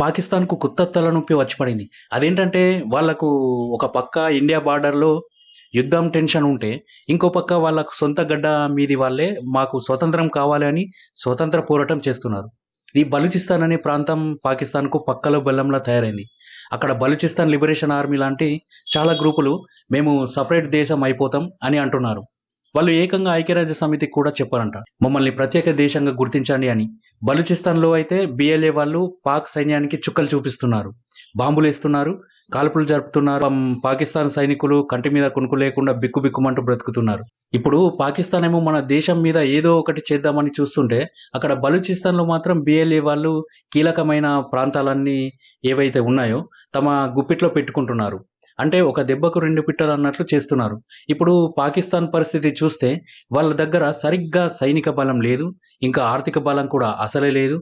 పాకిస్తాన్‌కు కొత్త తలనొప్పి వచ్చి పడింది. అదేంటంటే వాళ్ళకు ఒక పక్క ఇండియా బార్డర్‌లో యుద్ధం టెన్షన్ ఉంటే, ఇంకో పక్క వాళ్ళకు సొంత గడ్డ మీది వాళ్ళే మాకు స్వతంత్రం కావాలి అని స్వతంత్ర పోరాటం చేస్తున్నారు. ఈ బలూచిస్తాన్ అనే ప్రాంతం పాకిస్తాన్‌కు పక్కలో బెల్లంలా తయారైంది. అక్కడ బలూచిస్తాన్ లిబరేషన్ ఆర్మీ లాంటి చాలా గ్రూపులు మేము సెపరేట్ దేశం అయిపోతాం అని అంటున్నారు. వాళ్ళు ఏకంగా ఐక్యరాజ్య సమితికి కూడా చెప్పారంట. మమ్మల్ని ప్రత్యేక దేశంగా గుర్తించండి అని. బలూచిస్తాన్‌లో అయితే బిఎల్ఏ వాళ్ళు పాక్ సైన్యానికి చుక్కలు చూపిస్తున్నారు. బాంబులేస్తున్నారు, కాల్పులు జరుపుతున్నారు. పాకిస్తాన్ సైనికులు కంటి మీద కునుకు లేకుండా బిక్కుబిక్కుమంటూ బ్రతుకుతున్నారు. ఇప్పుడు పాకిస్తాన్ ఏమో మన దేశం మీద ఏదో ఒకటి చేద్దామని చూస్తుంటే, అక్కడ బలూచిస్తాన్‌లో మాత్రం బిఎల్ఏ వాళ్ళు కీలకమైన ప్రాంతాలన్నీ ఏవైతే ఉన్నాయో తమ గుప్పిట్లో పెట్టుకుంటున్నారు. అంటే ఒక దెబ్బకు 2 పిట్టలు అన్నట్లు చేస్తున్నారు. ఇప్పుడు పాకిస్తాన్ పరిస్థితి చూస్తే వాళ్ళ దగ్గర సరిగ్గా సైనిక బలం లేదు. ఇంకా ఆర్థిక బలం కూడా అసలే లేదు.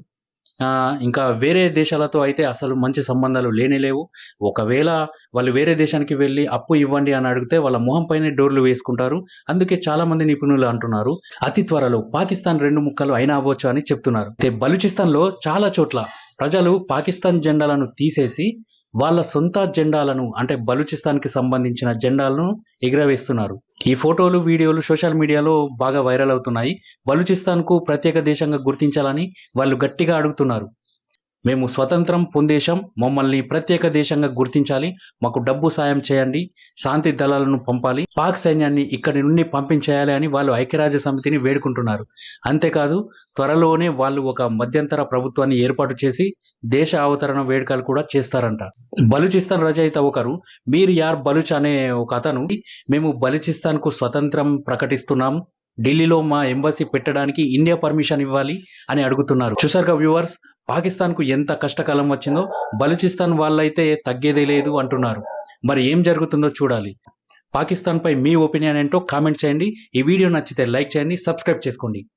ఇంకా వేరే దేశాలతో అయితే అసలు మంచి సంబంధాలు లేనే లేవు. ఒకవేళ వాళ్ళు వేరే దేశానికి వెళ్లి అప్పు ఇవ్వండి అని అడిగితే వాళ్ళ మొహం పైనే డోర్లు వేసుకుంటారు. అందుకే చాలా మంది నిపుణులు అంటున్నారు, అతి త్వరలో పాకిస్తాన్ 2 ముక్కలు అయినా అవ్వచ్చు అని చెప్తున్నారు. అయితే బలూచిస్తాన్‌లో చాలా చోట్ల ప్రజలు పాకిస్తాన్ జెండాలను తీసేసి వాళ్ళ సొంత జెండాలను అంటే బలూచిస్తాన్‌కి సంబంధించిన జెండాలను ఎగురవేస్తున్నారు. ఈ ఫోటోలు, వీడియోలు సోషల్ మీడియాలో బాగా వైరల్ అవుతున్నాయి. బలూచిస్తాన్‌కు ప్రత్యేక దేశంగా గుర్తించాలని వాళ్ళు గట్టిగా అడుగుతున్నారు. మేము స్వతంత్రం పొందేశాం. మమ్మల్ని ప్రత్యేక దేశంగా గుర్తించాలి. మాకు డబ్బు సాయం చేయండి. శాంతి దళాలను పంపాలి. పాక్ సైన్యాన్ని ఇక్కడి నుండి పంపించేయాలి అని వాళ్ళు ఐక్యరాజ్య సమితిని వేడుకుంటున్నారు. అంతేకాదు త్వరలోనే వాళ్ళు ఒక మధ్యంతర ప్రభుత్వాన్ని ఏర్పాటు చేసి దేశ అవతరణ వేడుకలు కూడా చేస్తారంట. బలూచిస్తాన్ రచయిత ఒకరు మీర్ యార్ బలూచ్ అనే ఒక అతను మేము బలూచిస్తాన్‌కు స్వతంత్రం ప్రకటిస్తున్నాం. ఢిల్లీలో మా ఎంబసీ పెట్టడానికి ఇండియా పర్మిషన్ ఇవ్వాలి అని అడుగుతున్నారు. చూసారుగా వ్యూవర్స్, పాకిస్తాన్‌కు ఎంత కష్టకాలం వచ్చిందో. బలూచిస్తాన్ వాళ్ళైతే తగ్గేదే లేదు అంటున్నారు. మరి ఏం జరుగుతుందో చూడాలి. పాకిస్తాన్‌పై మీ ఒపీనియన్ ఏంటో కామెంట్ చేయండి. ఈ వీడియో నచ్చితే లైక్ చేయండి, సబ్స్క్రైబ్ చేసుకోండి.